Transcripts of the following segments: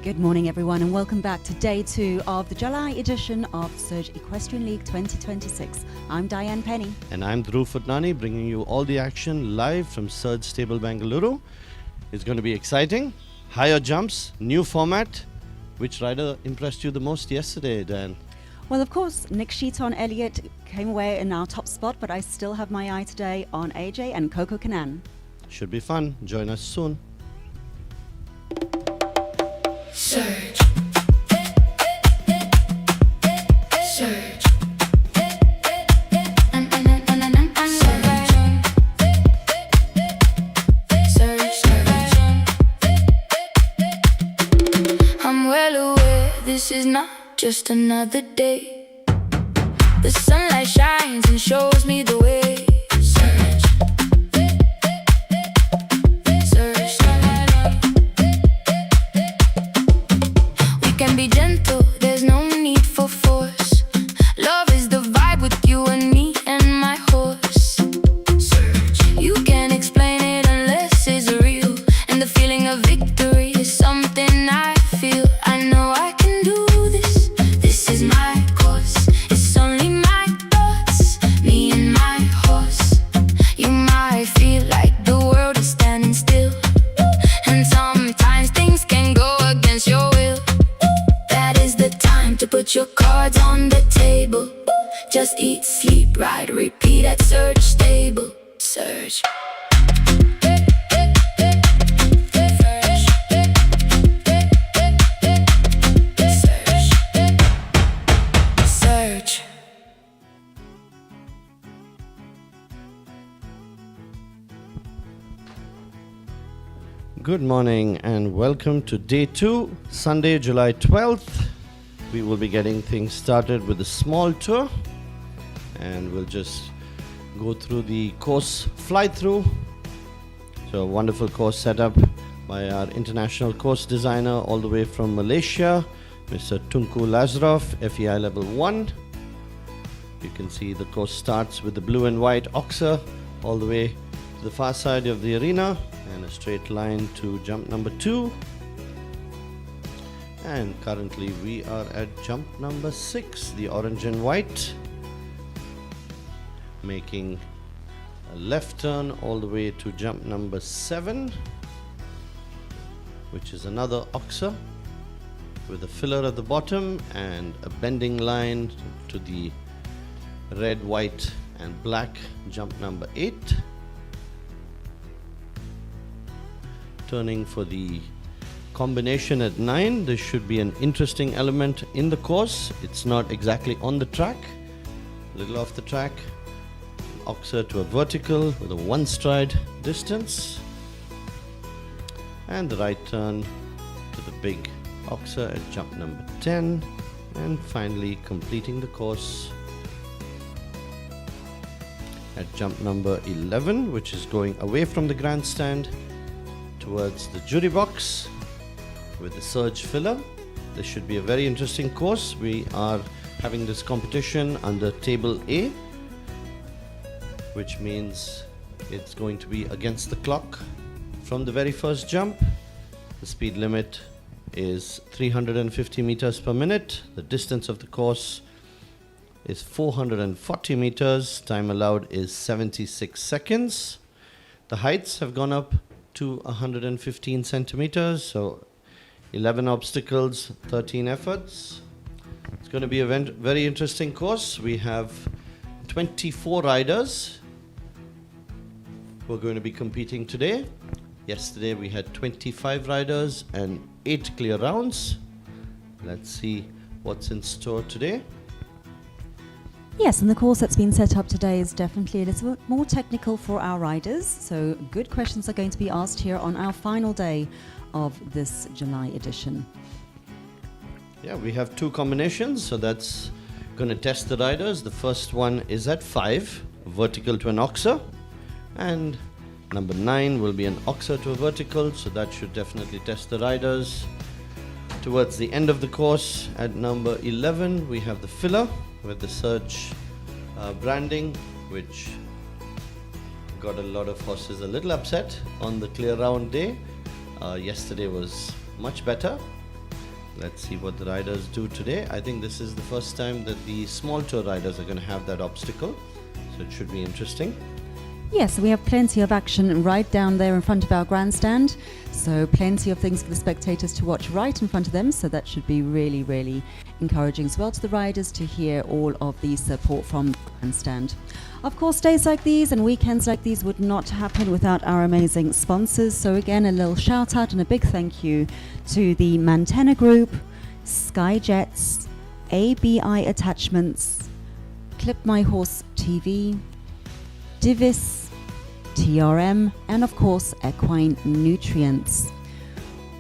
Good morning, everyone, and welcome back to day 2 of the July edition of Surge Equestrian League 2026. I'm Diane Penny. And I'm Dhruv Futnani, bringing you all the action live from Surge Stable, Bengaluru. It's going to be exciting. Higher jumps, new format. Which rider impressed you the most yesterday, Dan? Well, of course, Nikshita Elliot came away in our top spot, but I still have my eye today on AJ and Coco Canan. Should be fun. Join us soon. Surge. Surge. I'm well aware this is not just another day. The sunlight shines and shows me the way. Surge. Can be gentle, there's no need for force. Love is the vibe with you and me and my horse. Surge. You can't explain it unless it's real. And the feeling of victory is something I feel. I know I can do this. This is my course. It's only my thoughts, me and my horse. You might feel like the world is standing still. And sometimes things can go against your will. To put your cards on the table. Just eat, sleep, ride, repeat at Surge Stable. Surge. Surge. Good morning and welcome to day 2, Sunday, July 12th. We will be getting things started with a small tour, and we'll just go through the course fly-through. So a wonderful course set up by our international course designer all the way from Malaysia, Mr. Tunku Lazarov, FEI level 1. You can see the course starts with the blue and white oxer all the way to the far side of the arena and a straight line to jump number 2. And currently we are at jump number 6, the orange and white, making a left turn all the way to jump number 7, which is another oxer with a filler at the bottom and a bending line to the red, white and black jump number 8. Turning for the combination at 9. This should be an interesting element in the course. It's not exactly on the track, a little off the track. Oxer to a vertical with a 1 stride distance, and the right turn to the big oxer at jump number 10, and finally completing the course at jump number 11, which is going away from the grandstand towards the jury box with the surge filler. This should be a very interesting course. We are having this competition under table A, which means it's going to be against the clock from the very first jump. The speed limit is 350 meters per minute. The distance of the course is 440 meters. Time allowed is 76 seconds. The heights have gone up to 115 centimeters, so 11 obstacles, 13 efforts. It's going to be a very interesting course. We have 24 riders who are going to be competing today. Yesterday we had 25 riders and 8 clear rounds. Let's see what's in store today. Yes, and the course that's been set up today is definitely a little bit more technical for our riders. So good questions are going to be asked here on our final day of this July edition. Yeah, we have 2 combinations, so that's going to test the riders. The first one is at 5, vertical to an oxer, and number 9 will be an oxer to a vertical, so that should definitely test the riders. Towards the end of the course, at number 11, we have the filler with the Surge branding, which got a lot of horses a little upset on the clear round day. Yesterday was much better. Let's see what the riders do today. I think this is the first time that the small tour riders are going to have that obstacle, so it should be interesting. Yes, we have plenty of action right down there in front of our grandstand. So plenty of things for the spectators to watch right in front of them. So that should be really, really encouraging as well to the riders to hear all of the support from the grandstand. Of course, days like these and weekends like these would not happen without our amazing sponsors. So again, a little shout out and a big thank you to the Mantenna Group, Sky Jets, ABI Attachments, Clip My Horse TV, Divis, TRM, and of course Equine Nutrients.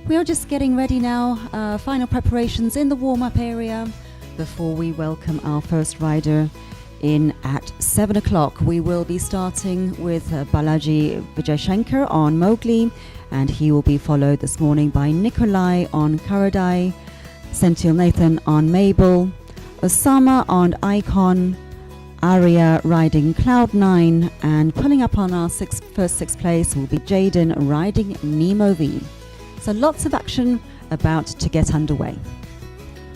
We are just getting ready now, final preparations in the warm-up area before we welcome our first rider in at 7 o'clock. We will be starting with Balaji Vijayshankar on Mowgli, and he will be followed this morning by Nikolay on Caraida, Senthil Nathan on Mabel, Osama on Icon, Arya riding Cloud9, and pulling up on our first sixth place will be Jaden riding Nemo V. So lots of action about to get underway.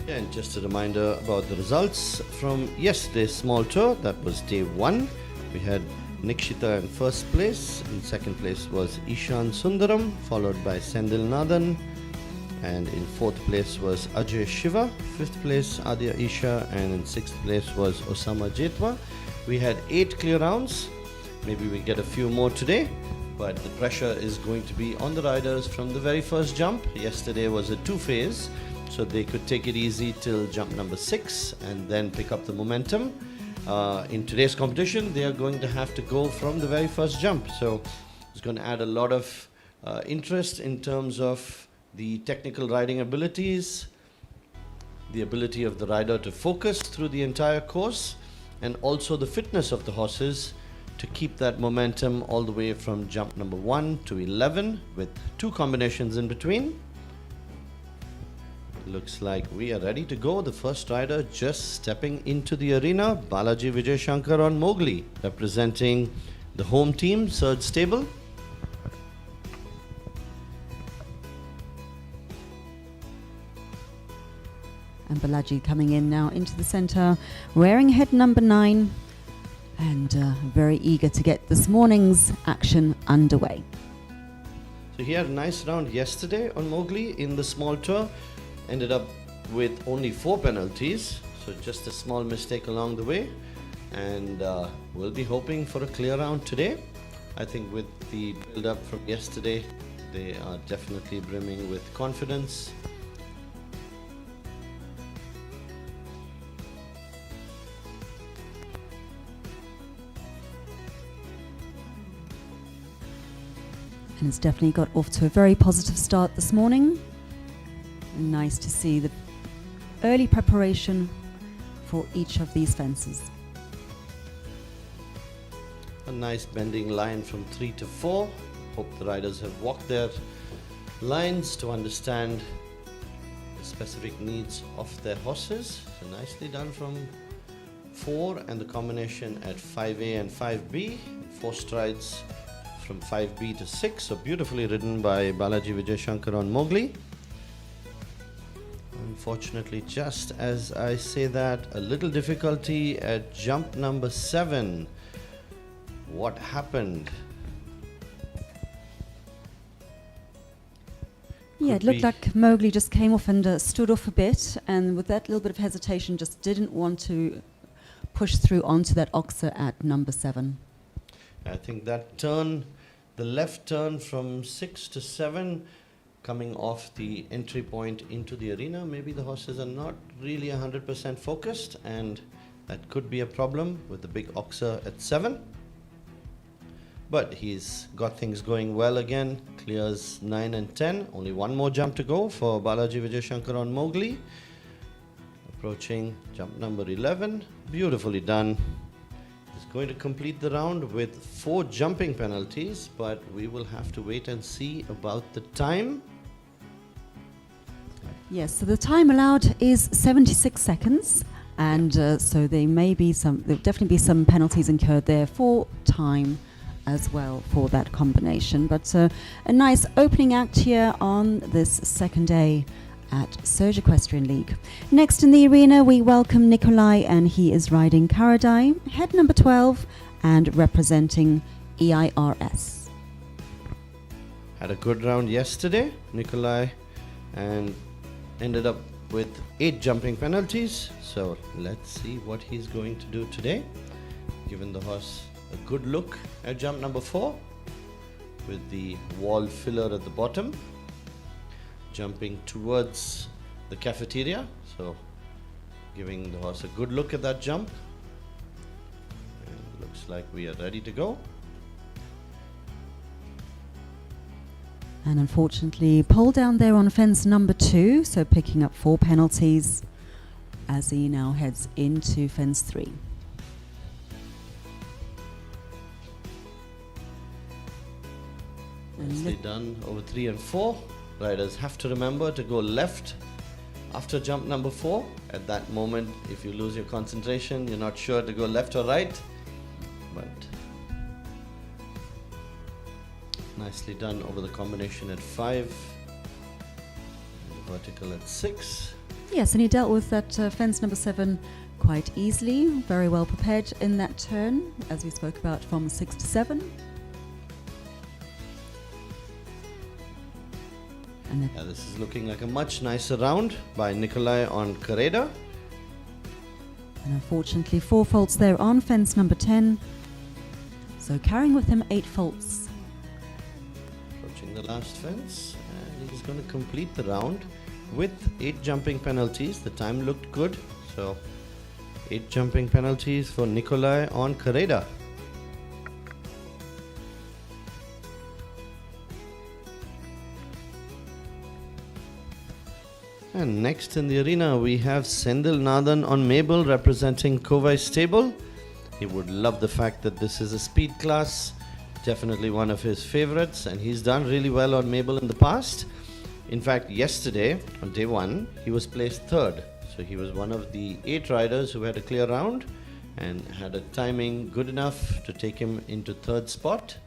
Yeah, and just a reminder about the results from yesterday's small tour. That was day 1. We had Nikshita in first place. In second place was Eshaan Sundaram, followed by Senthil Nadan. And in fourth place was Ajay Shiva, fifth place Aadya Esha, and in sixth place was Osama Jetwa. We had 8 clear rounds. Maybe we get a few more today, but the pressure is going to be on the riders from the very first jump. Yesterday was a 2-phase, so they could take it easy till jump number 6 and then pick up the momentum. In today's competition, they are going to have to go from the very first jump, so it's going to add a lot of interest in terms of the technical riding abilities, the ability of the rider to focus through the entire course, and also the fitness of the horses to keep that momentum all the way from jump number 1 to 11 with 2 combinations in between. Looks like we are ready to go. The first rider just stepping into the arena, Balaji Vijayshankar on Mowgli, representing the home team, Surge Stable. And Balaji coming in now into the centre, wearing head number 9, and very eager to get this morning's action underway. So he had a nice round yesterday on Mowgli in the small tour. Ended up with only 4 penalties, so just a small mistake along the way. And we'll be hoping for a clear round today. I think with the build-up from yesterday, they are definitely brimming with confidence. And it's definitely got off to a very positive start this morning. And nice to see the early preparation for each of these fences. A nice bending line from 3 to 4. Hope the riders have walked their lines to understand the specific needs of their horses. So nicely done from 4, and the combination at 5A and 5B. 4 strides from 5B to 6. So beautifully ridden by Balaji Vijayshankar on Mowgli. Unfortunately, just as I say that, a little difficulty at jump number 7. What happened? Yeah, it looked like Mowgli just came off and stood off a bit, and with that little bit of hesitation just didn't want to push through onto that oxer at number 7. I think that turn, the left turn from 6 to 7, coming off the entry point into the arena, maybe the horses are not really 100% focused, and that could be a problem with the big oxer at 7. But he's got things going well again, clears 9 and 10, only 1 more jump to go for Balaji Vijayshankar on Mowgli. Approaching jump number 11, beautifully done. He's going to complete the round with 4 jumping penalties, but we will have to wait and see about the time. Yes, so the time allowed is 76 seconds, and so there'll definitely be some penalties incurred there for time as well for that combination. But a nice opening act here on this second day at Surge Equestrian League. Next in the arena, we welcome Nikolay, and he is riding Caraida, head number 12, and representing EIRS. Had a good round yesterday, Nikolay, and ended up with 8 jumping penalties. So let's see what he's going to do today. Given the horse a good look at jump number 4 with the wall filler at the bottom, jumping towards the cafeteria, so giving the horse a good look at that jump. And looks like we are ready to go. And unfortunately, pole down there on fence number 2, so picking up 4 penalties as he now heads into fence 3. Nicely done over 3 and 4. Riders have to remember to go left after jump number 4. At that moment, if you lose your concentration, you're not sure to go left or right. But nicely done over the combination at 5. And vertical at 6. Yes, and he dealt with that fence number 7 quite easily. Very well prepared in that turn, as we spoke about, from 6 to 7. Yeah, this is looking like a much nicer round by Nikolay on Caraida. And unfortunately, 4 faults there on fence number 10. So carrying with him 8 faults. Approaching the last fence, and he's going to complete the round with 8 jumping penalties. The time looked good, so 8 jumping penalties for Nikolay on Caraida. And next in the arena, we have Senthil Nathan on Mabel representing Kovai Stable. He would love the fact that this is a speed class, definitely one of his favorites, and he's done really well on Mabel in the past. In fact, yesterday, on day 1, he was placed 3rd. So he was one of the 8 riders who had a clear round and had a timing good enough to take him into 3rd spot.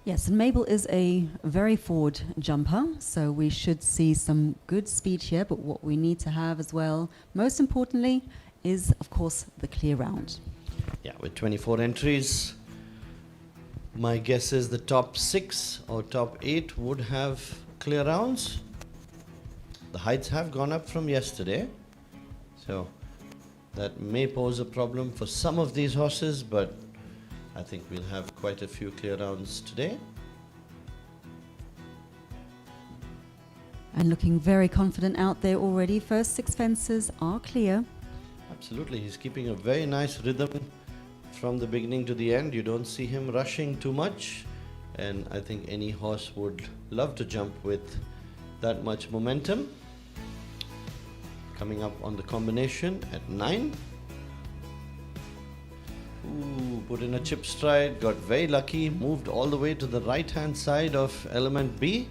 Yes, and Mabel is a very forward jumper, so we should see some good speed here, but what we need to have as well, most importantly, is, of course, the clear round. Yeah, with 24 entries, my guess is the top 6 or top 8 would have clear rounds. The heights have gone up from yesterday, so that may pose a problem for some of these horses, but I think we'll have quite a few clear rounds today. And looking very confident out there already. First 6 fences are clear. Absolutely, he's keeping a very nice rhythm from the beginning to the end. You don't see him rushing too much, and I think any horse would love to jump with that much momentum. Coming up on the combination at 9. Ooh, put in a chip stride, got very lucky, moved all the way to the right hand side of element B,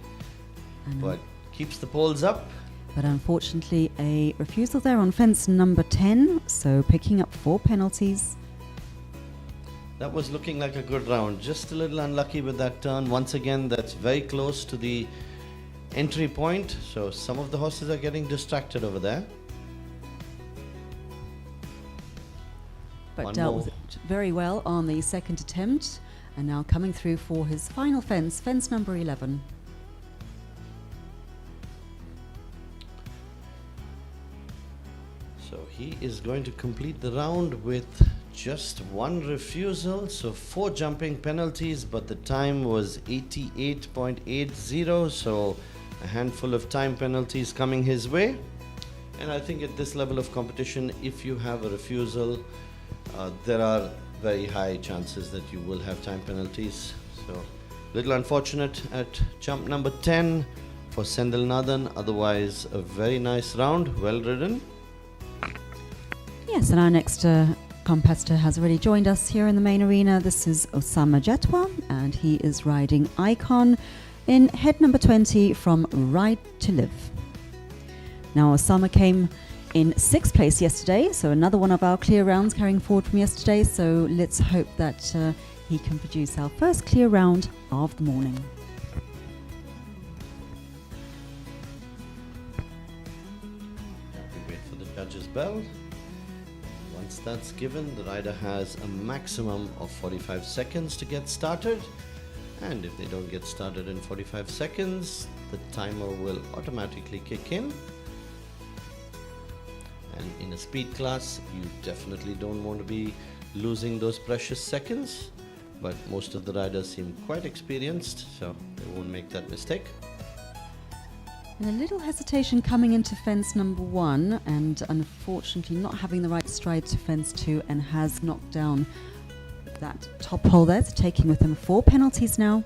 but keeps the poles up. But unfortunately, a refusal there on fence number 10, so picking up 4 penalties. That was looking like a good round, just a little unlucky with that turn. Once again, that's very close to the entry point, so some of the horses are getting distracted over there. But dealt with it very well on the second attempt, and now coming through for his final fence, fence number 11. So he is going to complete the round with just 1 refusal, so 4 jumping penalties, but the time was 88.80, so a handful of time penalties coming his way. And I think at this level of competition, if you have a refusal, there are very high chances that you will have time penalties. So, little unfortunate at jump number 10 for Senthil Nathan. Otherwise, a very nice round, well ridden. Yes, and our next competitor has already joined us here in the main arena. This is Osama Jetwa, and he is riding Icon in head number 20 from Ride to Live. Now, Osama came in 6th place yesterday, so another one of our clear rounds carrying forward from yesterday, so let's hope that he can produce our first clear round of the morning. We wait for the judge's bell. Once that's given, the rider has a maximum of 45 seconds to get started. And if they don't get started in 45 seconds, the timer will automatically kick in. And in a speed class, you definitely don't want to be losing those precious seconds. But most of the riders seem quite experienced, so they won't make that mistake. And a little hesitation coming into fence number 1, and unfortunately not having the right stride to fence 2, and has knocked down that top pole there, so taking with him 4 penalties now.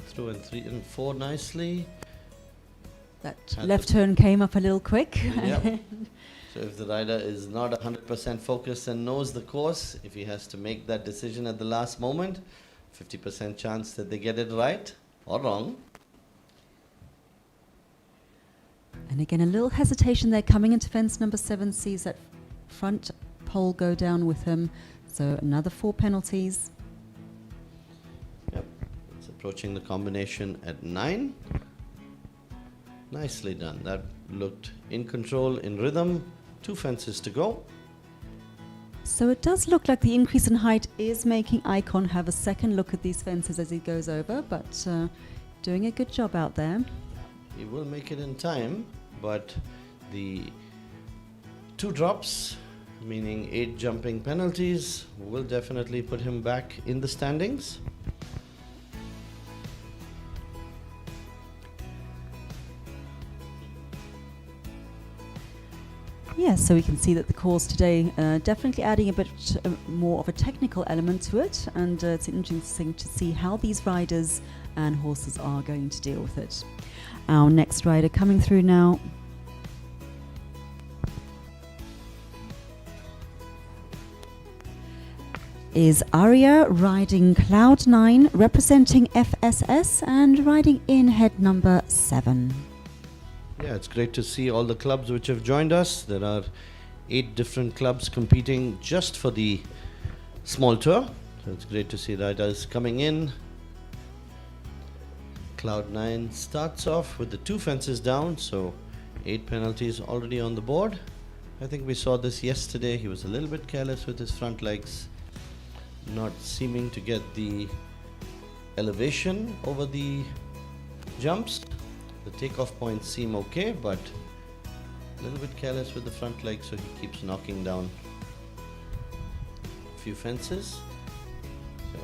Through and 3 and 4 nicely. That Had left the- turn came up a little quick. Yep. So if the rider is not 100% focused and knows the course, if he has to make that decision at the last moment, 50% chance that they get it right or wrong. And again, a little hesitation there coming into fence number 7, sees that front pole go down with him. So another 4 penalties. Yep. It's approaching the combination at 9. Nicely done. That looked in control, in rhythm. 2 fences to go. So it does look like the increase in height is making Icon have a second look at these fences as he goes over, but doing a good job out there. He will make it in time, but the 2 drops, meaning 8 jumping penalties, will definitely put him back in the standings. Yes, so we can see that the course today definitely adding a bit more of a technical element to it, and it's interesting to see how these riders and horses are going to deal with it. Our next rider coming through now is Arya, riding Cloud 9, representing FSS, and riding in head number 7. Yeah, it's great to see all the clubs which have joined us. There are 8 different clubs competing just for the small tour. So it's great to see riders coming in. Cloud9 starts off with the 2 fences down, so 8 penalties already on the board. I think we saw this yesterday. He was a little bit careless with his front legs, not seeming to get the elevation over the jumps. The takeoff points seem okay, but a little bit careless with the front leg, so he keeps knocking down a few fences. So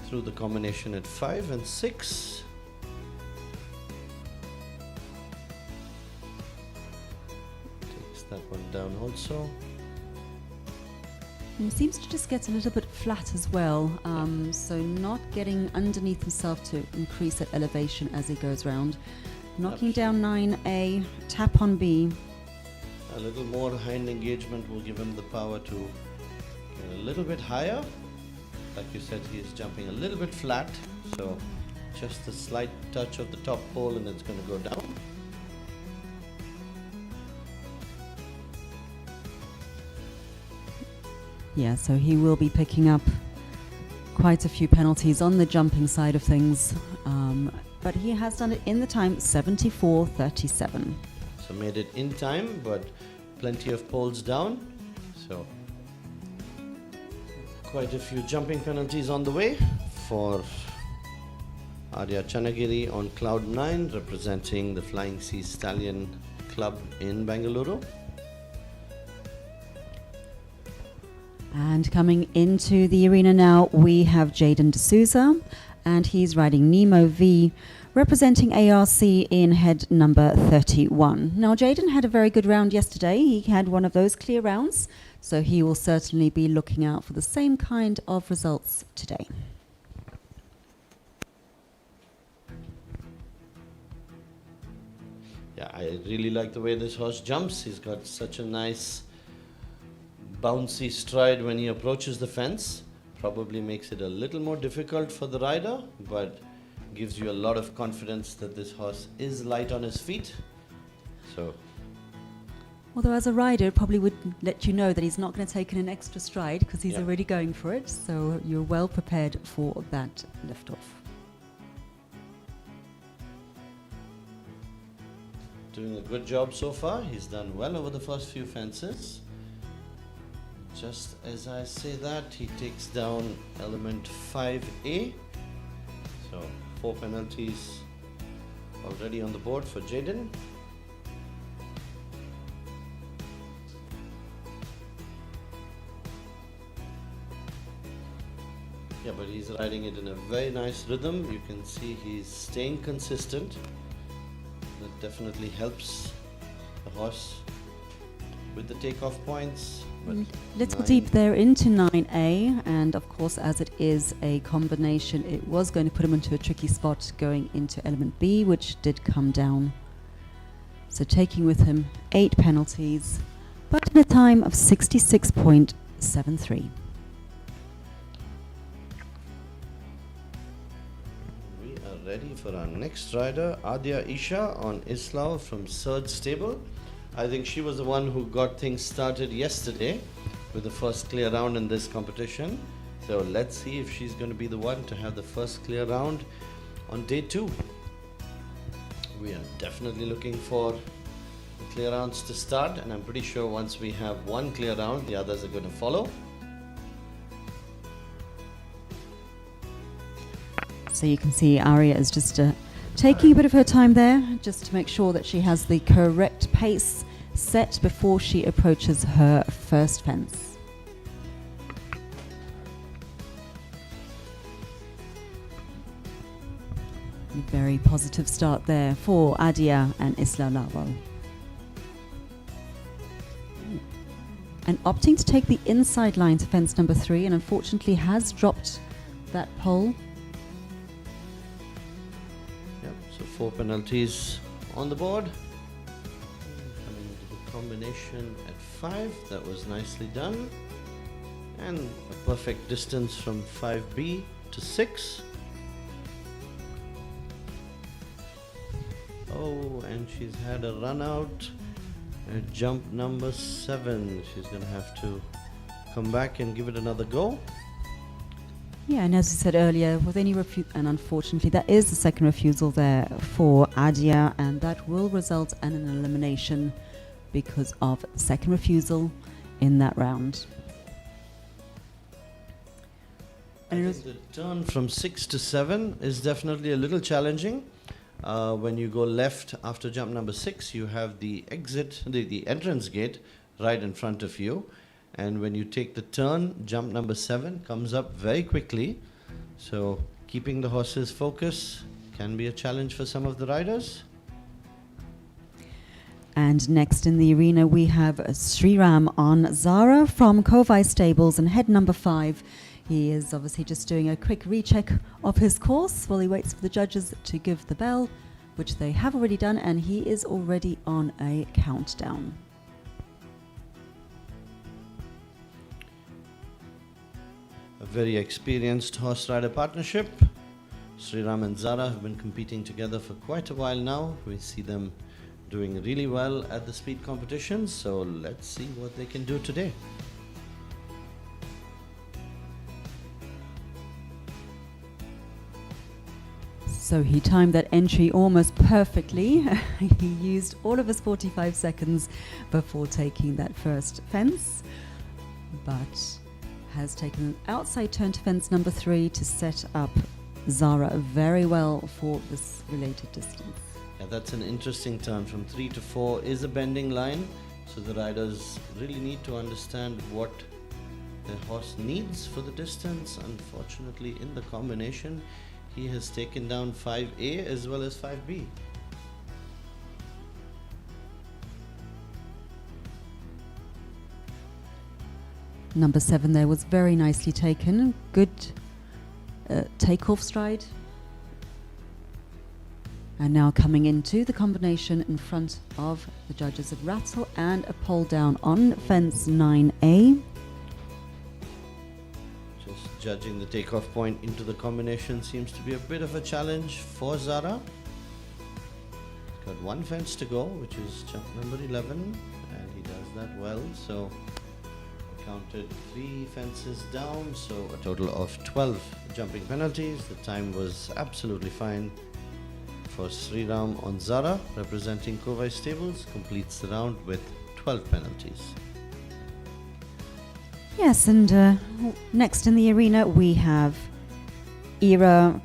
through the combination at 5 and 6. Takes that one down also. He seems to just get a little bit flat as well, so not getting underneath himself to increase that elevation as he goes round. Knocking down 9A, tap on B. A little more hind engagement will give him the power to get a little bit higher. Like you said, he is jumping a little bit flat, so just a slight touch of the top pole and it's going to go down. Yeah, so he will be picking up quite a few penalties on the jumping side of things, but he has done it in the time 74.37. So made it in time, but plenty of poles down. So quite a few jumping penalties on the way for Arya Channagiri on Cloud 9, representing the Flying Sea Stallion Club in Bengaluru. And coming into the arena now, we have Jaden D'Souza, and he's riding Nemo V, representing ARC in head number 31. Now, Jaden had a very good round yesterday. He had one of those clear rounds, so he will certainly be looking out for the same kind of results today. Yeah, I really like the way this horse jumps. He's got such a nice bouncy stride when he approaches the fence. Probably makes it a little more difficult for the rider, but gives you a lot of confidence that this horse is light on his feet. So Although as a rider, it probably would let you know that he's not going to take in an extra stride because he's Yeah. already going for it. So you're well prepared for that liftoff. Doing a good job so far. He's done well over the first few fences. Just as I say that, he takes down element 5A. So 4 penalties already on the board for Jaden. Yeah, but he's riding it in a very nice rhythm. You can see he's staying consistent. That definitely helps the horse with the takeoff points. But Little 9 deep there into 9A, and of course, as it is a combination, it was going to put him into a tricky spot going into element B, which did come down. So taking with him 8 penalties, but in a time of 66.73. We are ready for our next rider, Aadya Esha on Islao from third stable. I think she was the one who got things started yesterday with the first clear round in this competition. So let's see if she's going to be the one to have the first clear round on day 2. We are definitely looking for the clear rounds to start, and I'm pretty sure once we have one clear round, the others are going to follow. So you can see Arya is just taking a bit of her time there, just to make sure that she has the correct pace set before she approaches her first fence. Very positive start there for Aadya and Islao. And opting to take the inside line to fence number 3, and unfortunately has dropped that pole. Yep, so 4 penalties on the board. Coming into the combination at 5, that was nicely done. And a perfect distance from 5B to 6. Oh, and she's had a run out at jump number 7. She's going to have to come back and give it another go. Yeah, and as you said earlier, with any and unfortunately that is the second refusal there for Aadya, and that will result in an elimination because of second refusal in that round. I think the turn from 6 to 7 is definitely a little challenging. When you go left after jump number 6, you have the exit, the entrance gate right in front of you. And when you take the turn, jump number 7 comes up very quickly. So keeping the horse's focus can be a challenge for some of the riders. And next in the arena we have Sriram on Zara from Kovai Stables and head number 5. He is obviously just doing a quick recheck of his course while he waits for the judges to give the bell, which they have already done, and he is already on a countdown. A very experienced horse rider partnership. Sriram and Zara have been competing together for quite a while now. We see them doing really well at the speed competitions, so let's see what they can do today. So he timed that entry almost perfectly. He used all of his 45 seconds before taking that first fence, but has taken an outside turn to fence number 3 to set up Zara very well for this related distance. Yeah, that's an interesting turn. From 3 to 4 is a bending line, so the riders really need to understand what their horse needs for the distance. Unfortunately, in the combination, he has taken down 5A as well as 5B. Number 7 there was very nicely taken. Good takeoff stride. And now coming into the combination in front of the judges of Rattle and a pole down on fence 9A. Just judging the takeoff point into the combination seems to be a bit of a challenge for Zara. He's got one fence to go, which is jump number 11, and he that well. So I counted 3 fences down, so a total of 12 jumping penalties. The time was absolutely fine for Sriram on Zara, representing Kovai Stables, completes the round with 12 penalties. Yes, and next in the arena we have Eera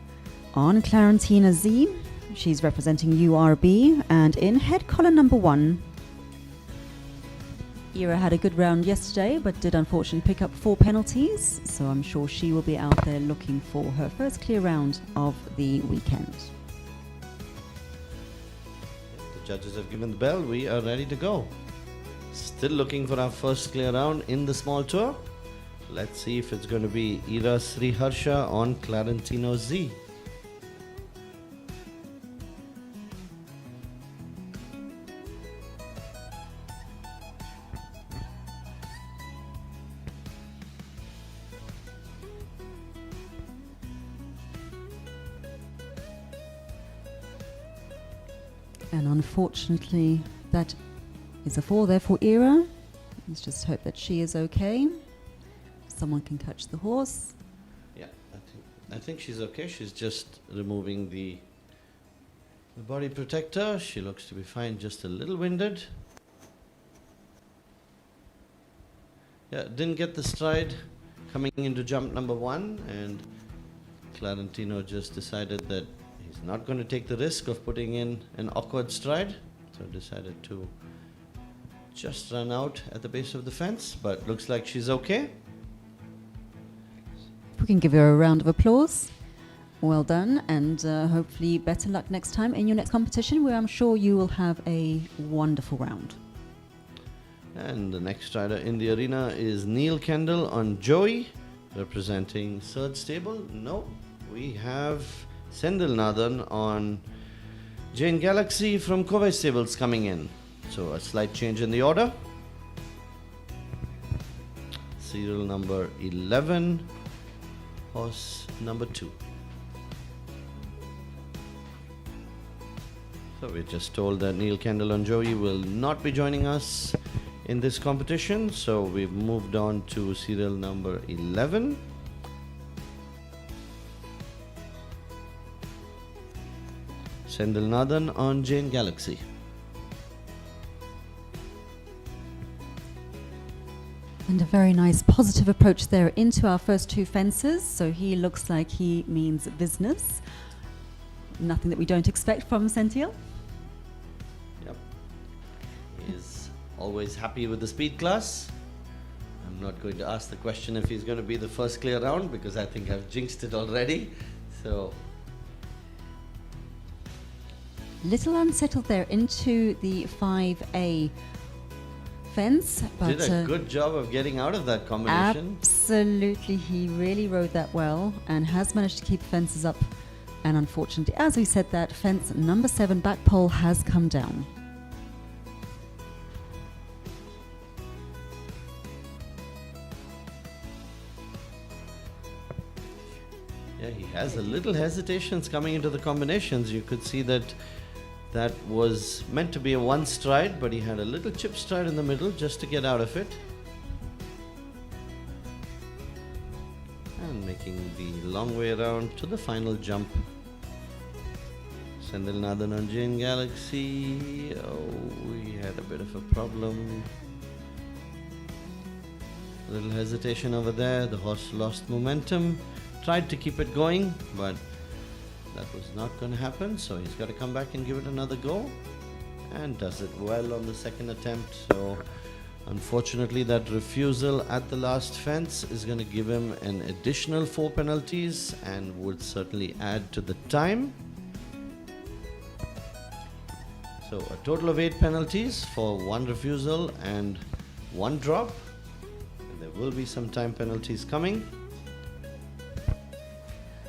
on Clarintino Z. She's representing URB, and in head collar number 1, Eera had a good round yesterday but did unfortunately pick up 4 penalties, so I'm sure she will be out there looking for her first clear round of the weekend. The judges have given the bell, we are ready to go. Still looking for our first clear round in the small tour. Let's see if it's going to be Eera Shreeharsha on Clarintino Z. And unfortunately that is a 4 there for Eera. Let's just hope that she is okay. Someone can catch the horse. Yeah, I think she's okay. She's just removing the body protector. She looks to be fine, just a little winded. Yeah, didn't get the stride coming into jump number 1, and Clarintino just decided that he's not going to take the risk of putting in an awkward stride, so decided to just run out at the base of the fence, but looks like she's okay. We can give her a round of applause. Well done, and hopefully better luck next time in your next competition, where I'm sure you will have a wonderful round. And the next rider in the arena is Neil Kendall on Joey, representing third stable. No, we have Senthil on Jane Galaxie from Kovai Stables coming in. So a slight change in the order. Serial number 11, horse number 2. So we're just told that Neil Kendall on Joey will not be joining us in this competition. So we've moved on to serial number 11. Senthil on Jane Galaxie. And a very nice positive approach there into our first 2 fences. So he looks like he means business. Nothing that we don't expect from Senthil. Yep. He's always happy with the speed class. I'm not going to ask the question if he's going to be the first clear round, because I think I've jinxed it already. So little unsettled there into the 5A fence, but did a good job of getting out of that combination. Absolutely, he really rode that well and has managed to keep fences up. And unfortunately, as we said, that fence number 7 back pole has come down. Yeah, he has a little hesitations coming into the combinations. You could see that that was meant to be a 1 stride, but he had a little chip stride in the middle just to get out of it. And making the long way around to the final jump. Senthil on Jane Galaxie. Oh, we had a bit of a problem. A little hesitation over there. The horse lost momentum. Tried to keep it going, but that was not going to happen, so he's got to come back and give it another go, and does it well on the second attempt. So unfortunately that refusal at the last fence is going to give him an additional 4 penalties and would certainly add to the time. So a total of 8 penalties for 1 refusal and 1 drop, and there will be some time penalties coming.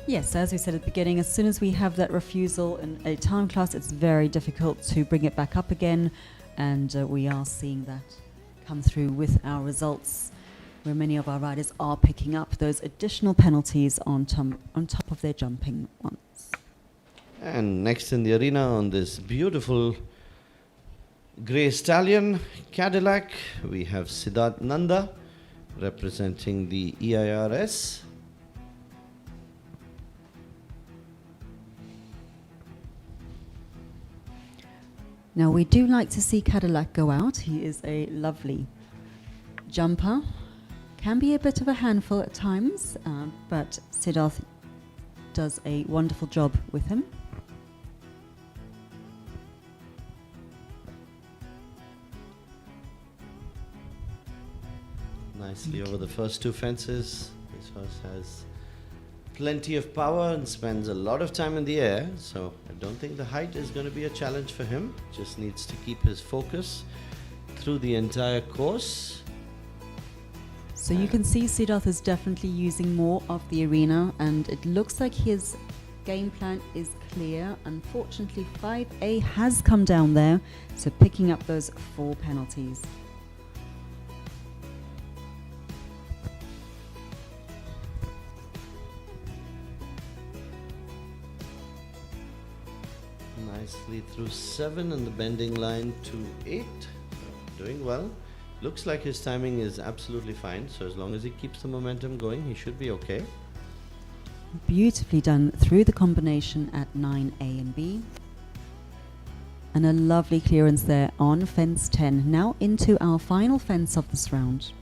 Yes, as we said at the beginning, as soon as we have that refusal in a time class, it's very difficult to bring it back up again, and we are seeing that come through with our results, where many of our riders are picking up those additional penalties on top of their jumping ones. And next in the arena on this beautiful Grey Stallion, Cadillac, we have Siddarth Nanda representing the EIRS. Now we do like to see Cadillac go out. He is a lovely jumper. Can be a bit of a handful at times, but Siddarth does a wonderful job with him. Nicely over the first two fences. This horse has plenty of power and spends a lot of time in the air, so I don't think the height is going to be a challenge for him. Just needs to keep his focus through the entire course. So you can see Siddarth is definitely using more of the arena, and it looks like his game plan is clear. Unfortunately, 5A has come down there, so picking up those 4 penalties. Nicely through 7 and the bending line to 8. Doing well. Looks like his timing is absolutely fine, so as long as he keeps the momentum going, he should be okay. Beautifully done through the combination at 9A and B. And a lovely clearance there on fence 10. Now into our final fence of this round.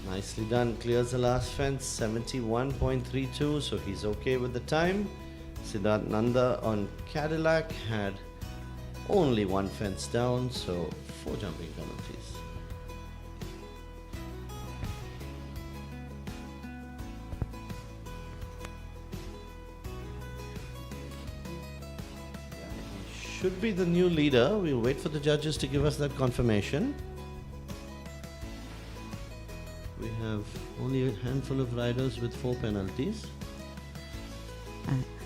Nicely done. Clears the last fence, 71.32, so he's okay with the time. Siddarth Nanda on Cadillac had only 1 fence down, so 4 jumping penalties. He should be the new leader. We'll wait for the judges to give us that confirmation. We have only a handful of riders with 4 penalties.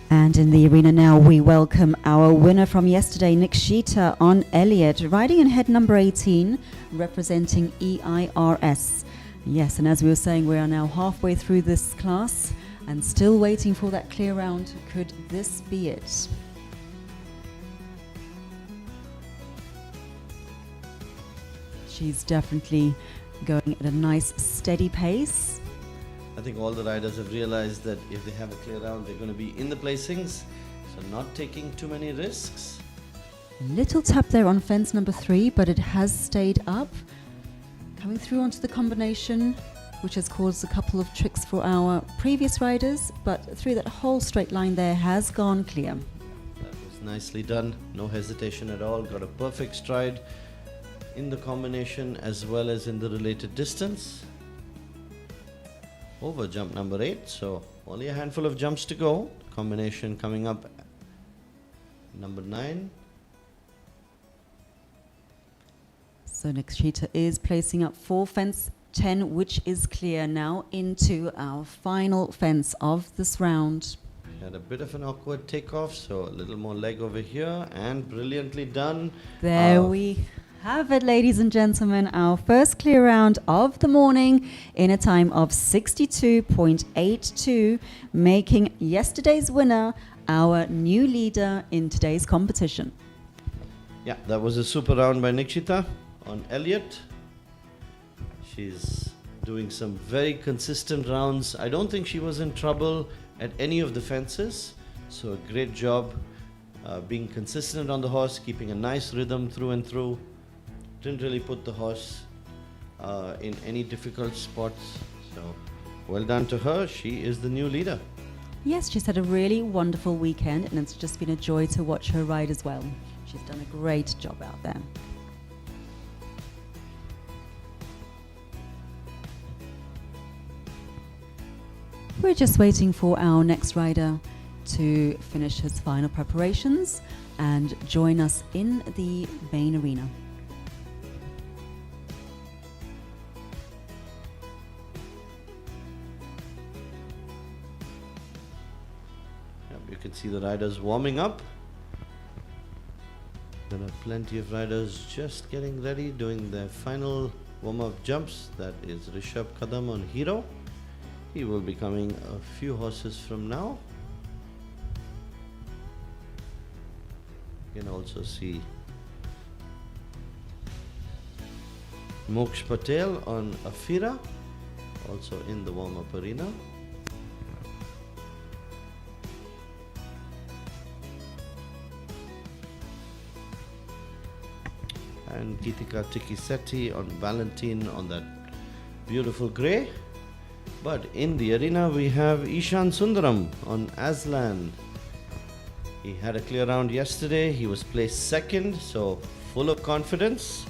And in the arena now, we welcome our winner from yesterday, Nikshita Elliot, riding in head number 18, representing EIRS. Yes, and as we were saying, we are now halfway through this class and still waiting for that clear round. Could this be it? She's definitely going at a nice steady pace. I think all the riders have realized that if they have a clear round, they're going to be in the placings, so not taking too many risks. Little tap there on fence number 3, but it has stayed up. Coming through onto the combination, which has caused a couple of tricks for our previous riders, but through that whole straight line there has gone clear. That was nicely done, no hesitation at all, got a perfect stride in the combination as well as in the related distance. Over jump number 8, so only a handful of jumps to go. Combination coming up number 9. So Nikshita is placing up for fence 10, which is clear. Now into our final fence of this round. Had a bit of an awkward takeoff, so a little more leg over here, and brilliantly done. There we have it, ladies and gentlemen, our first clear round of the morning in a time of 62.82, making yesterday's winner our new leader in today's competition. Yeah, that was a super round by Nikshita on Elliot. She's doing some very consistent rounds. I don't think she was in trouble at any of the fences, so a great job being consistent on the horse, keeping a nice rhythm through and through. Didn't really put the horse in any difficult spots, so well done to her. She is the new leader. Yes, she's had a really wonderful weekend, and it's just been a joy to watch her ride as well. She's done a great job out there. We're just waiting for our next rider to finish his final preparations and join us in the main arena. You can see the riders warming up. There are plenty of riders just getting ready, doing their final warm-up jumps. That is Rishabh Kadam on Hero. He will be coming a few horses from now. You can also see Moksh Patel on Afira, also in the warm-up arena. And Geetika Tikisetti on Valentine on that beautiful grey. But in the arena we have Ishaan Sundaram on Azlan. He had a clear round yesterday. He was placed second, so full of confidence.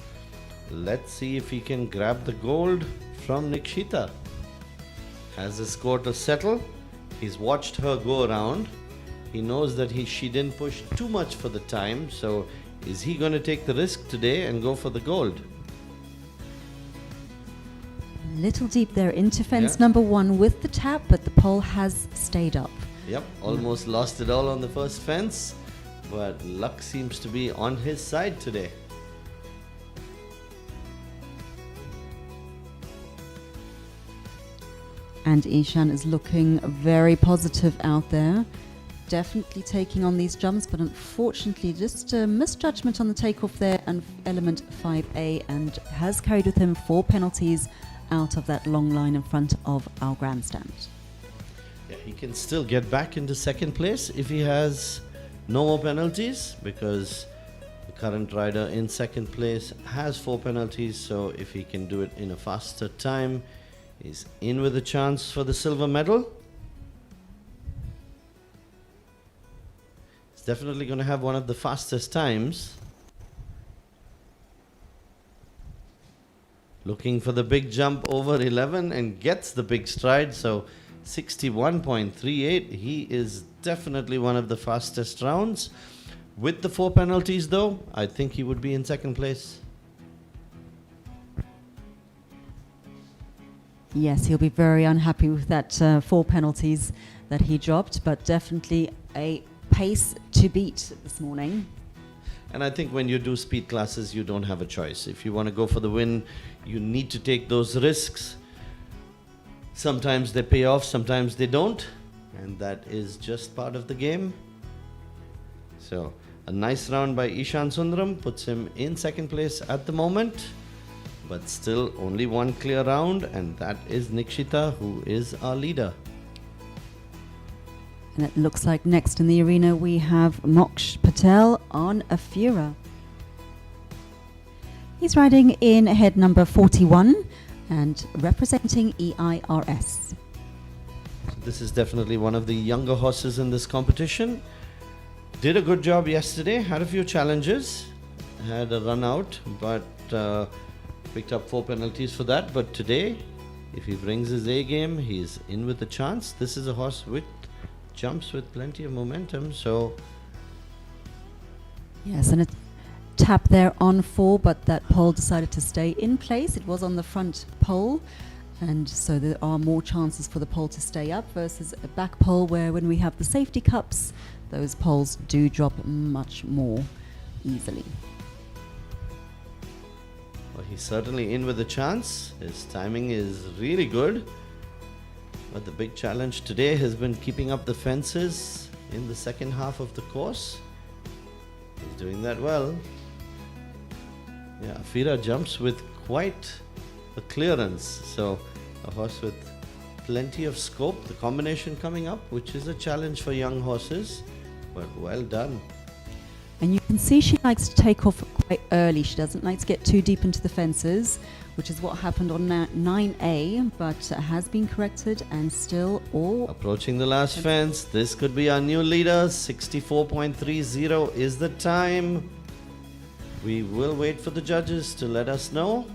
Let's see if he can grab the gold from Nikshita. Has the score to settle. He's watched her go around. He knows that she didn't push too much for the time, so is he going to take the risk today and go for the gold? Little deep there into fence number 1 with the tap, but the pole has stayed up. Yep, almost lost it all on the first fence, but luck seems to be on his side today. And Eshaan is looking very positive out there. Definitely taking on these jumps, but unfortunately just a misjudgment on the takeoff there and element 5A, and has carried with him 4 penalties out of that long line in front of our grandstand. Yeah, he can still get back into second place if he has no more penalties, because the current rider in second place has 4 penalties, so if he can do it in a faster time, he's in with a chance for the silver medal. He's definitely going to have one of the fastest times. Looking for the big jump over 11 and gets the big stride, so 61.38. He is definitely one of the fastest rounds. With the 4 penalties though, I think he would be in second place. Yes, he'll be very unhappy with that 4 penalties that he dropped, but definitely a pace to beat this morning. And I think when you do speed classes, you don't have a choice. If you want to go for the win, you need to take those risks. Sometimes they pay off, sometimes they don't. And that is just part of the game. So, a nice round by Ishaan Sundaram puts him in second place at the moment. But still only one clear round, and that is Nikshita, who is our leader. And it looks like next in the arena we have Moksh Patel on Afira. He's riding in head number 41 and representing EIRS. So this is definitely one of the younger horses in this competition. Did a good job yesterday, had a few challenges, had a run out, but picked up 4 penalties for that. But today, if he brings his A game, he's in with a chance. This is a horse with jumps with plenty of momentum, so yes, and a tap there on 4, but that pole decided to stay in place. It was on the front pole, and so there are more chances for the pole to stay up versus a back pole where when we have the safety cups, those poles do drop much more easily. well, he's certainly in with a chance. His timing is really good. But the big challenge today has been keeping up the fences in the second half of the course. He's doing that well. Yeah, Afira jumps with quite a clearance. So a horse with plenty of scope. The combination coming up, which is a challenge for young horses, but well done. And you can see she likes to take off quite early. She doesn't like to get too deep into the fences, which is what happened on 9A, but has been corrected and still all... Approaching the last fence. This could be our new leader. 64.30 is the time. We will wait for the judges to let us know,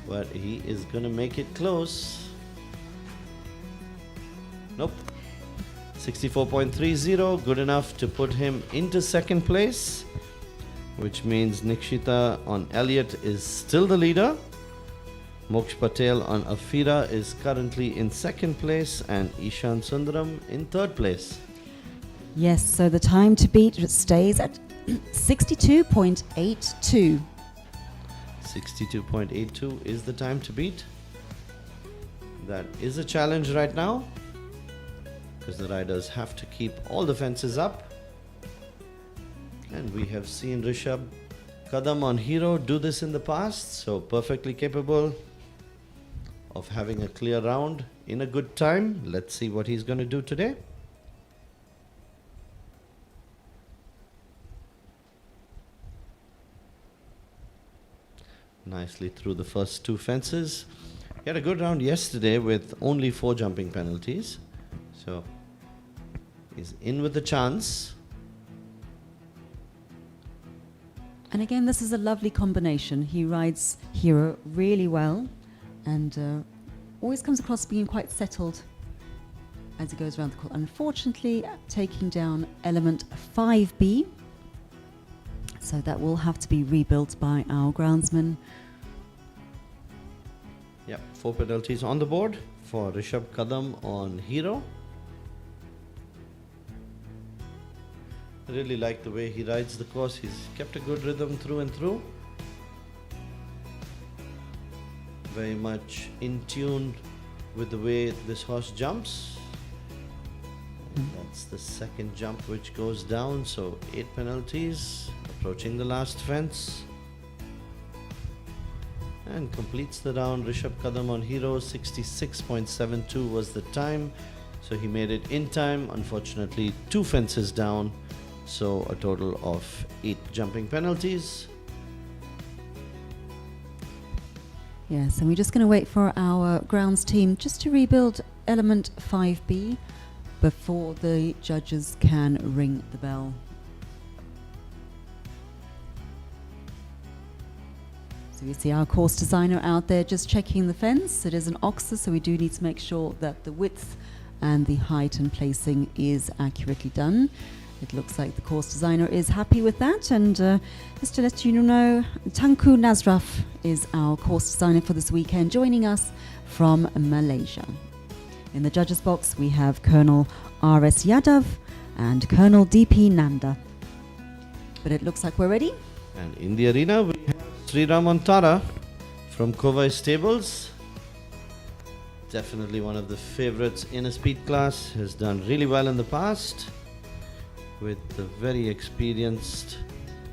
but he is going to make it close. Nope. 64.30, good enough to put him into second place, which means Nikshita on Elliot is still the leader. Moksh Patel on Afira is currently in second place, and Ishaan Sundaram in third place. Yes, so the time to beat stays at 62.82. 62.82 is the time to beat. That is a challenge right now, because the riders have to keep all the fences up. And we have seen Rishabh Kadam on Hero do this in the past, so perfectly capable of having a clear round in a good time. Let's see what he's going to do today. Nicely through the first two fences. He had a good round yesterday with only 4 jumping penalties. So he's in with a chance. And again, this is a lovely combination. He rides Hero really well and always comes across being quite settled as he goes around the course. Unfortunately, taking down element 5B. So that will have to be rebuilt by our groundsman. Yep, 4 penalties on the board for Rishabh Kadam on Hero. I really like the way he rides the course. He's kept a good rhythm through and through. Very much in tune with the way this horse jumps. And that's the second jump which goes down, so 8 penalties. Approaching the last fence. And completes the round. Rishabh Kadam on Hero, 66.72 was the time. So he made it in time. Unfortunately, 2 fences down. So a total of 8 jumping penalties. Yes, and we're just going to wait for our grounds team just to rebuild element 5B before the judges can ring the bell. So you see our course designer out there just checking the fence. It is an oxer, so we do need to make sure that the width and the height and placing is accurately done. It looks like the course designer is happy with that. And just to let you know, Tanku Nazraf is our course designer for this weekend, joining us from Malaysia. In the judges box, we have Colonel R.S. Yadav and Colonel D.P. Nanda. But it looks like we're ready. And in the arena, we have Sriram Tara from Kovai Stables. Definitely one of the favorites in a speed class. Has done really well in the past. With the very experienced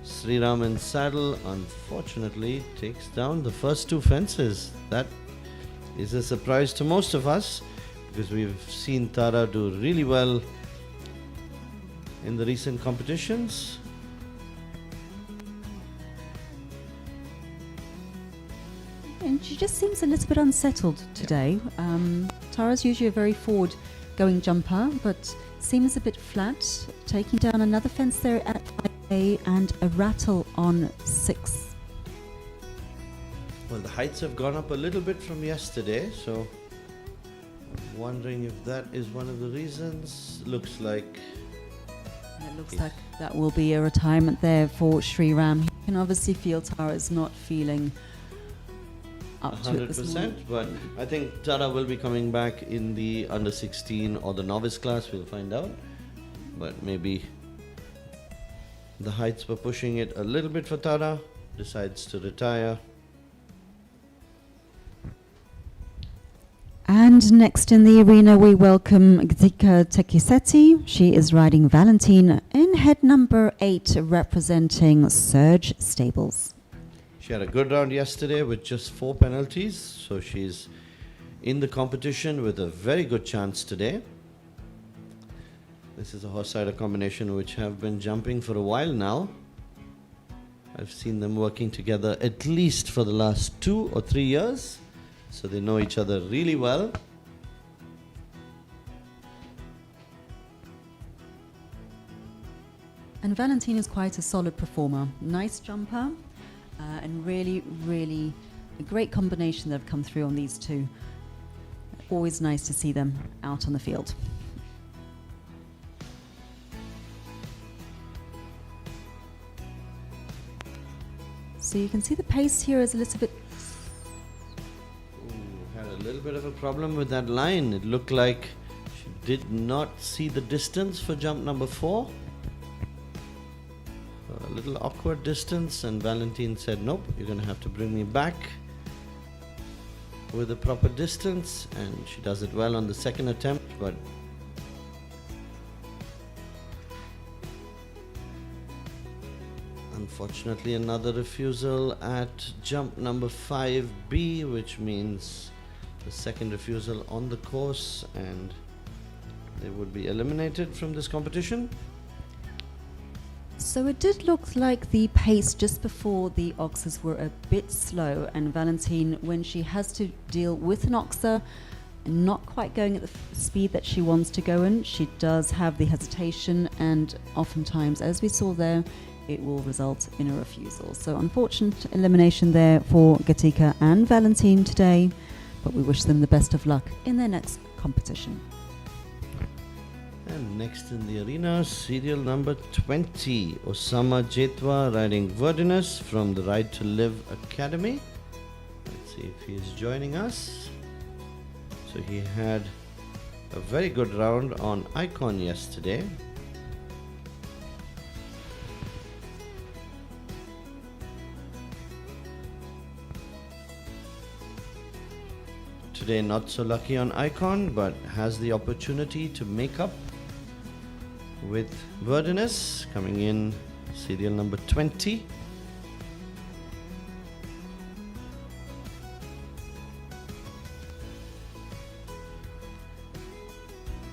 Sriram in saddle, unfortunately takes down the first 2 fences. That is a surprise to most of us, because we've seen Tara do really well in the recent competitions. And she just seems a little bit unsettled today. Tara's usually a very forward-going jumper, but seems a bit flat. Taking down another fence there at 5A and a rattle on 6. Well, the heights have gone up a little bit from yesterday, so I'm wondering if that is one of the reasons. Looks like... And it looks like that will be a retirement there for Sriram. You can obviously feel Tara's not feeling up to it this morning. 100%, but I think Tara will be coming back in the under 16 or the novice class, we'll find out. But maybe the heights were pushing it a little bit for Tara, decides to retire. And next in the arena, we welcome Gdika Tekiseti. She is riding Valentine in head number 8, representing Surge Stables. She had a good round yesterday with just 4 penalties, so she's in the competition with a very good chance today. This is a horse-rider combination which have been jumping for a while now. I've seen them working together at least for the last 2 or 3 years, so they know each other really well. And Valentine is quite a solid performer. Nice jumper. And really, really a great combination that have come through on these 2. Always nice to see them out on the field. So you can see the pace here is a little bit... Had a little bit of a problem with that line. It looked like she did not see the distance for jump number 4. A little awkward distance, and Valentine said, nope, you're going to have to bring me back with a proper distance, and she does it well on the second attempt, but Unfortunately, another refusal at jump number 5B, which means the second refusal on the course, and they would be eliminated from this competition. So it did look like the pace just before the oxers were a bit slow, and Valentine, when she has to deal with an oxer and not quite going at the speed that she wants to go in, she does have the hesitation, and oftentimes, as we saw there, it will result in a refusal. So unfortunate elimination there for Gatika and Valentine today, but we wish them the best of luck in their next competition. And next in the arena, serial number 20, Osama Jetwa riding Verdinus from the Ride to Live Academy. Let's see if he is joining us. So he had a very good round on Icon yesterday. Today not so lucky on Icon, but has the opportunity to make up with Verdinus, coming in serial number 20.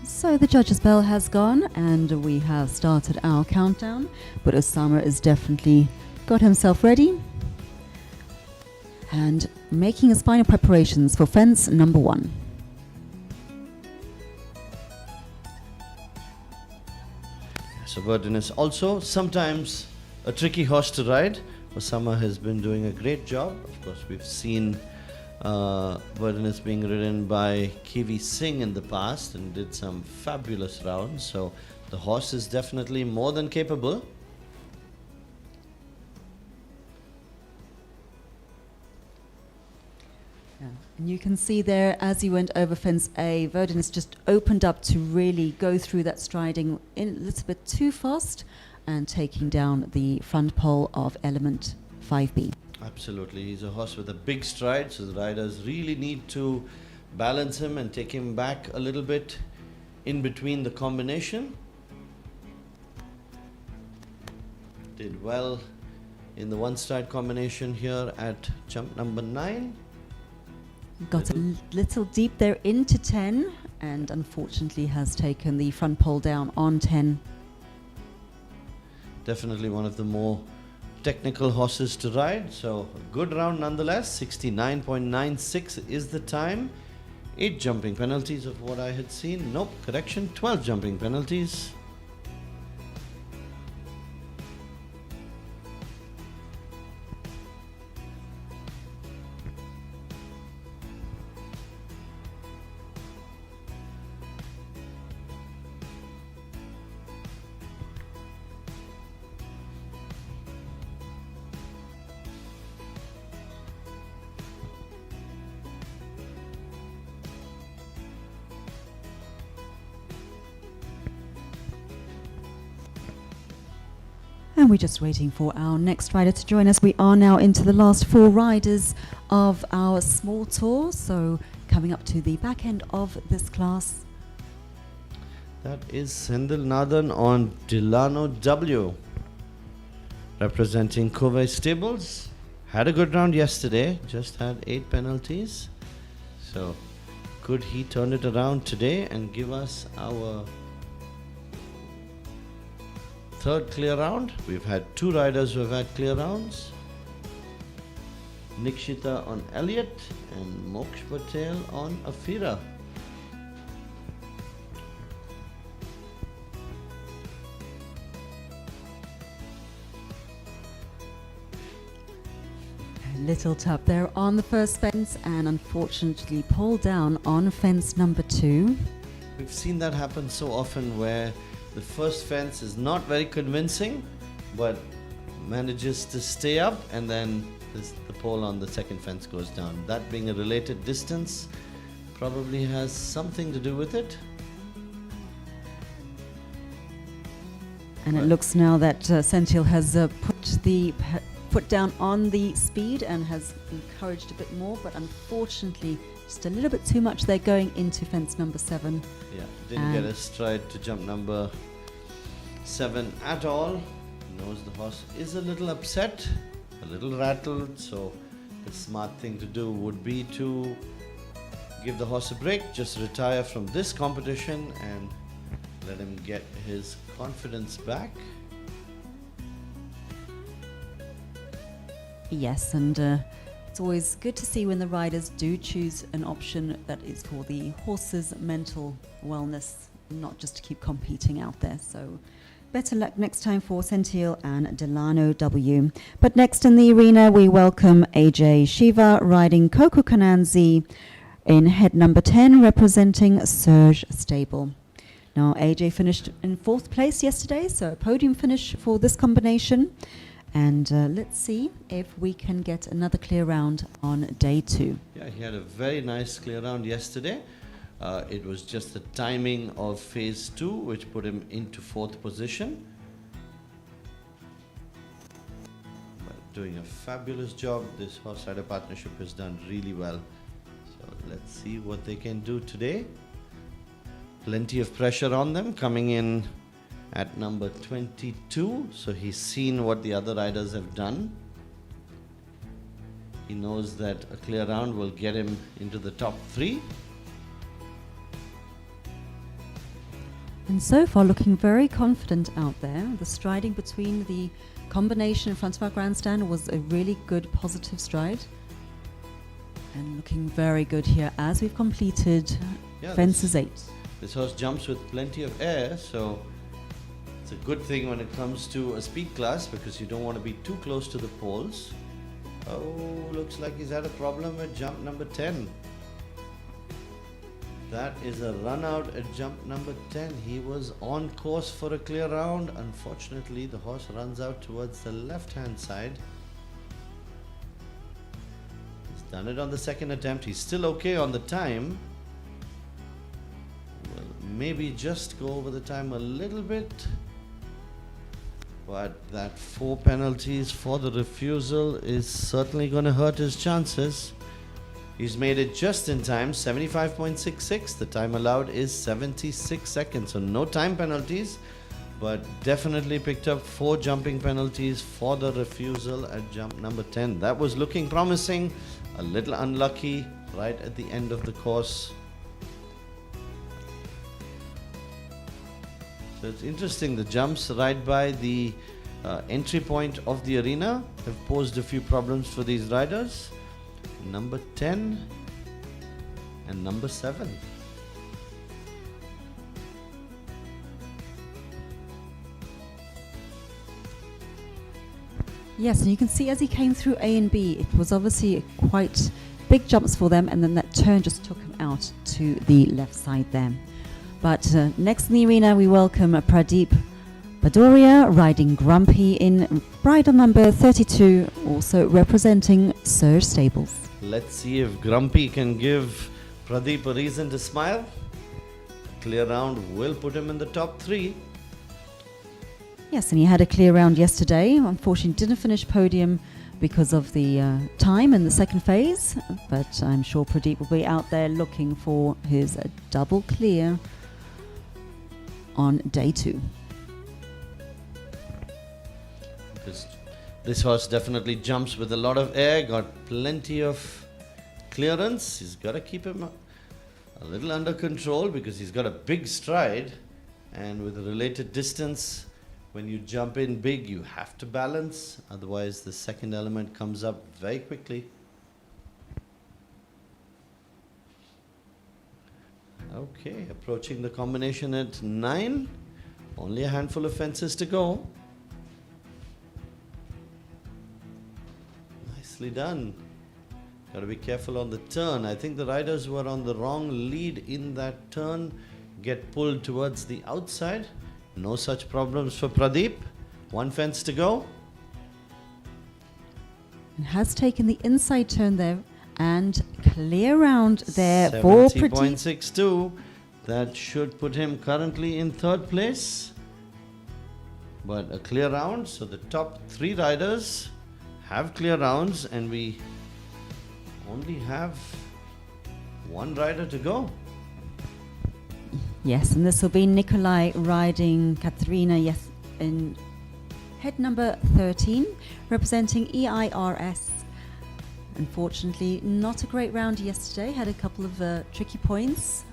So the judges' bell has gone and we have started our countdown, but Osama is definitely got himself ready and making his final preparations for fence number 1. So Verdinus also sometimes a tricky horse to ride. Osama has been doing a great job. Of course, we've seen Verdinus being ridden by Kiwi Singh in the past and did some fabulous rounds. So the horse is definitely more than capable. And you can see there, as he went over fence A, Verdinus just opened up to really go through that striding in a little bit too fast and taking down the front pole of element 5B. Absolutely. He's a horse with a big stride, so the riders really need to balance him and take him back a little bit in between the combination. Did well in the one stride combination here at jump number 9. Got a little deep there into 10 and unfortunately has taken the front pole down on 10. Definitely one of the more technical horses to ride, so a good round nonetheless. 69.96 is the time. 8 jumping penalties of what I had seen. Nope, correction, 12 jumping penalties. And we're just waiting for our next rider to join us. We are now into the last 4 riders of our small tour, so coming up to the back end of this class. That is Senthil Nathan on Delano W, representing Kovai Stables. Had a good round yesterday, just had 8 penalties. So could he turn it around today and give us our third clear round? We've had 2 riders who have had clear rounds. Nikshita on Elliot and Moksh Patel on Afira. Little tap there on the first fence and unfortunately pulled down on fence number 2. We've seen that happen so often where the first fence is not very convincing, but manages to stay up, and then the pole on the second fence goes down. That being a related distance probably has something to do with it. And it looks now that Senthil has put the foot down on the speed and has encouraged a bit more, but unfortunately just a little bit too much there going into fence number 7. Yeah, didn't get a stride to jump number 7 at all. He knows the horse is a little upset, a little rattled, so the smart thing to do would be to give the horse a break, just retire from this competition and let him get his confidence back. Yes, and it's always good to see when the riders do choose an option that is for the horse's mental wellness, not just to keep competing out there. So better luck next time for Senthil and Delano W. But next in the arena, we welcome AJ Shiva riding Coco Kananzi in head number 10, representing Surge Stable. Now, AJ finished in 4th place yesterday, so a podium finish for this combination. And let's see if we can get another clear round on day 2. Yeah, he had a very nice clear round yesterday. It was just the timing of phase 2 which put him into 4th position. But doing a fabulous job. This horse rider partnership has done really well. So let's see what they can do today. Plenty of pressure on them, coming in at number 22, so he's seen what the other riders have done. He knows that a clear round will get him into the top 3. And so far looking very confident out there. The striding between the combination in front of our grandstand was a really good positive stride. And looking very good here as we've completed fences 8. This horse jumps with plenty of air, so it's a good thing when it comes to a speed class because you don't want to be too close to the poles. Oh, looks like he's had a problem at jump number 10. That is a run out at jump number 10. He was on course for a clear round. Unfortunately, the horse runs out towards the left-hand side. He's done it on the 2nd attempt. He's still okay on the time. Well, maybe just go over the time a little bit. But that 4 penalties for the refusal is certainly going to hurt his chances. He's made it just in time, 75.66. The time allowed is 76 seconds. So no time penalties, but definitely picked up 4 jumping penalties for the refusal at jump number 10. That was looking promising. A little unlucky right at the end of the course. So it's interesting, the jumps right by the entry point of the arena have posed a few problems for these riders. Number 10 and number 7. Yes, and you can see as he came through A and B, it was obviously quite big jumps for them, and then that turn just took him out to the left side there. But next in the arena, we welcome Pradeep Badoria riding Grumpy in bridle number 32, also representing Surge Stables. Let's see if Grumpy can give Pradeep a reason to smile. Clear round will put him in the top 3. Yes, and he had a clear round yesterday. Unfortunately, didn't finish podium because of the time in the 2nd phase. But I'm sure Pradeep will be out there looking for his double clear on day 2. This horse definitely jumps with a lot of air, got plenty of clearance. He's got to keep him a little under control because he's got a big stride, and with a related distance, when you jump in big, you have to balance, otherwise the 2nd element comes up very quickly. Okay, approaching the combination at 9. Only a handful of fences to go. Nicely done. Got to be careful on the turn. I think the riders who are on the wrong lead in that turn get pulled towards the outside. No such problems for Pradeep. 1 fence to go. And has taken the inside turn there and clear round there for Pradeep. 70.62. That should put him currently in 3rd place. But a clear round, so the top 3 riders have clear rounds, and we only have 1 rider to go. Yes, and this will be Nikolay riding Catherina, yes, in Head number 13, representing EIRS. Unfortunately, not a great round yesterday, had a couple of tricky points.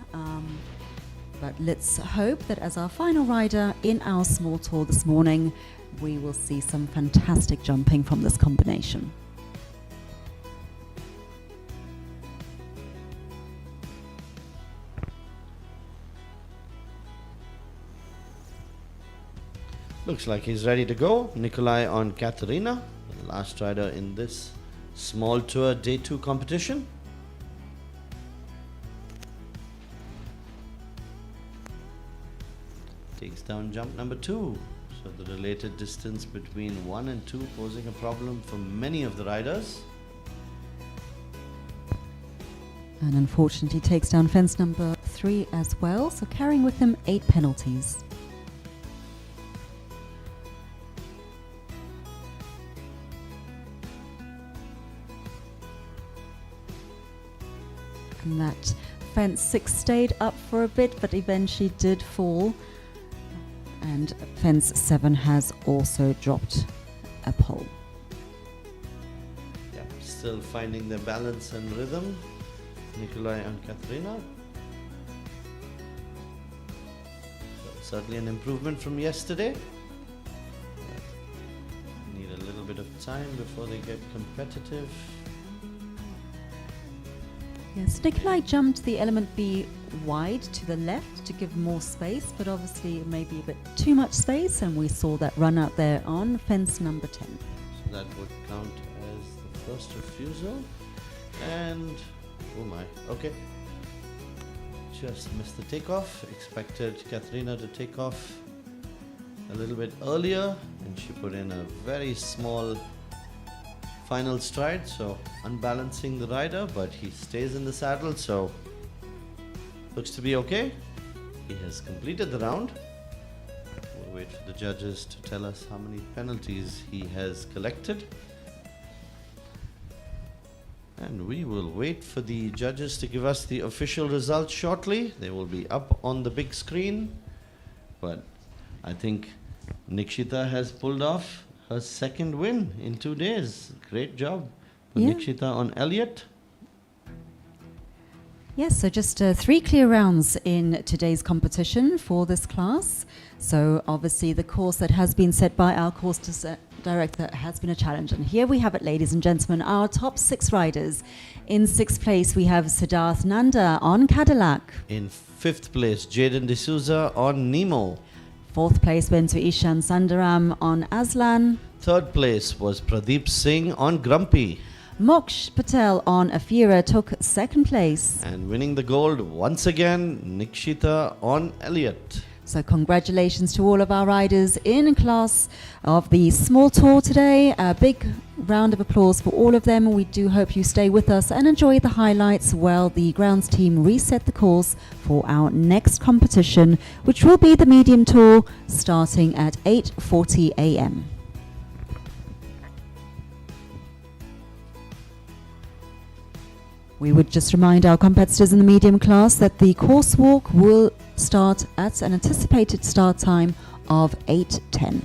But let's hope that as our final rider in our small tour this morning, we will see some fantastic jumping from this combination. Looks like he's ready to go. Nikolay on Catherina, the last rider in this small tour day 2 competition. Takes down jump number 2. So the related distance between 1 and 2 posing a problem for many of the riders. And unfortunately takes down fence number 3 as well, so carrying with him 8 penalties. And that fence 6 stayed up for a bit, but eventually did fall. And fence 7 has also dropped a pole. Yeah, still finding their balance and rhythm. Nikolay and Catherina. So certainly an improvement from yesterday. Need a little bit of time before they get competitive. Yes, Nikolay jumped the element B wide to the left to give more space, but obviously it may be a bit too much space, and we saw that run out there on fence number 10. So that would count as the first refusal. And, oh my, okay. Just missed the takeoff. Expected Catherina to take off a little bit earlier, and she put in a very small final stride, so unbalancing the rider, but he stays in the saddle, so looks to be okay. He has completed the round. We'll wait for the judges to tell us how many penalties he has collected. And we will wait for the judges to give us the official results shortly. They will be up on the big screen. But I think Nikshita has pulled off her second win in 2 days. Great job for Nikshita on Elliot. Yes, so just 3 clear rounds in today's competition for this class. So obviously the course that has been set by our course director has been a challenge. And here we have it, ladies and gentlemen, our top 6 riders. In 6th place, we have Siddarth Nanda on Cadillac. In 5th place, Jaden D'Souza on Nemo. 4th place went to Eshaan Sundaram on Azlan. 3rd place was Pradeep Singh on Grumpy. Moksh Patel on Eera took 2nd place. And winning the gold once again, Nikshita on Elliot. So congratulations to all of our riders in class of the small tour today. A big round of applause for all of them. We do hope you stay with us and enjoy the highlights while the grounds team reset the course for our next competition, which will be the medium tour starting at 8:40 a.m. We would just remind our competitors in the medium class that the course walk will start at an anticipated start time of 8:10.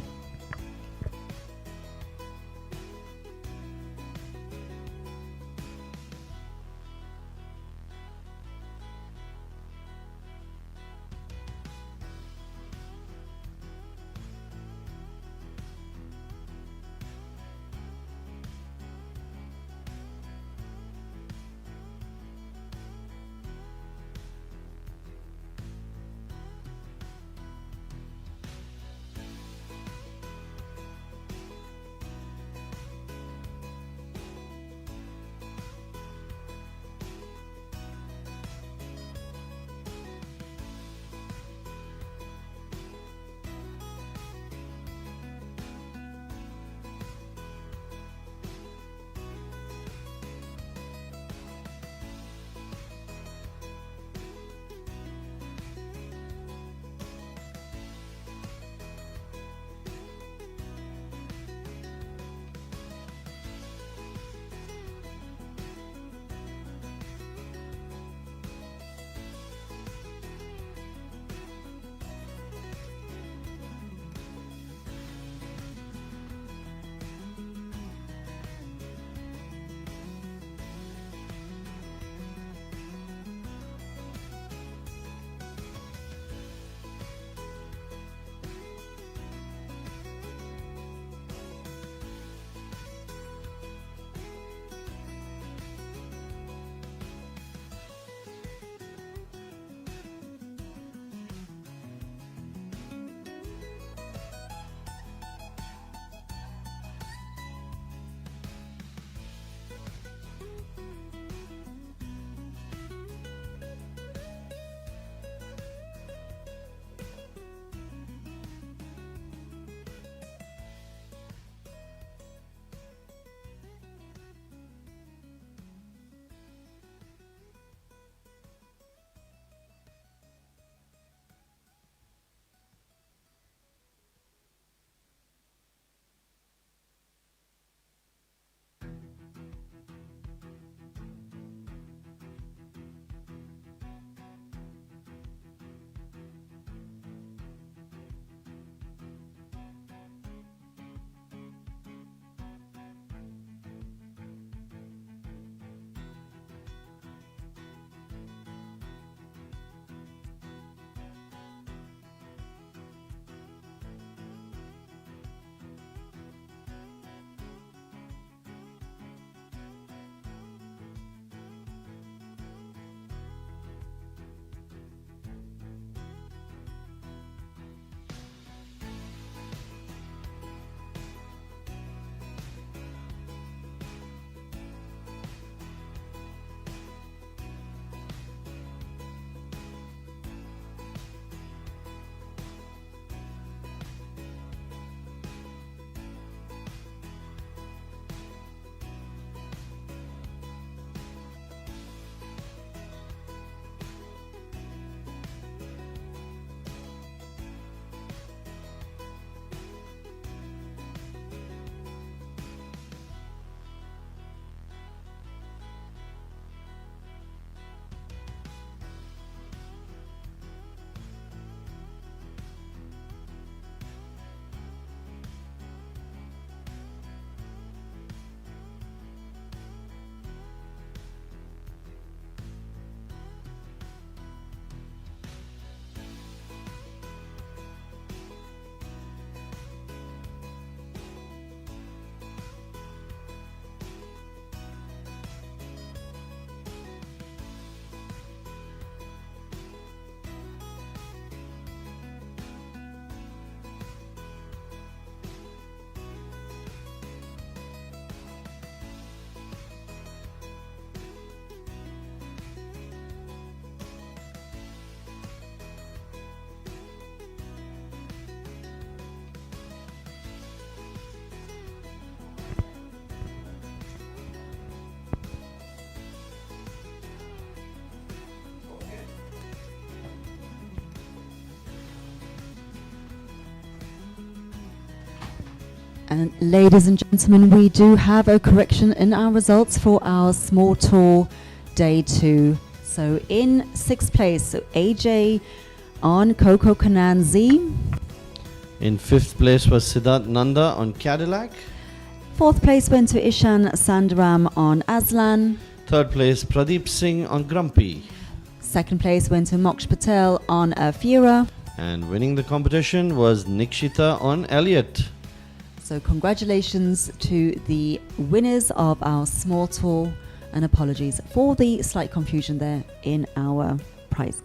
And ladies and gentlemen, we do have a correction in our results for our small tour day 2. So in 6th place, so AJ on Coco Kanan Z. In 5th place was Siddarth Nanda on Cadillac. 4th place went to Ishan Sundaram on Azlan. 3rd place Pradeep Singh on Grumpy. 2nd place went to Moksh Patel on Eera. And winning the competition was Nikshita on Elliot. So congratulations to the winners of our small tour, and apologies for the slight confusion there in our prize.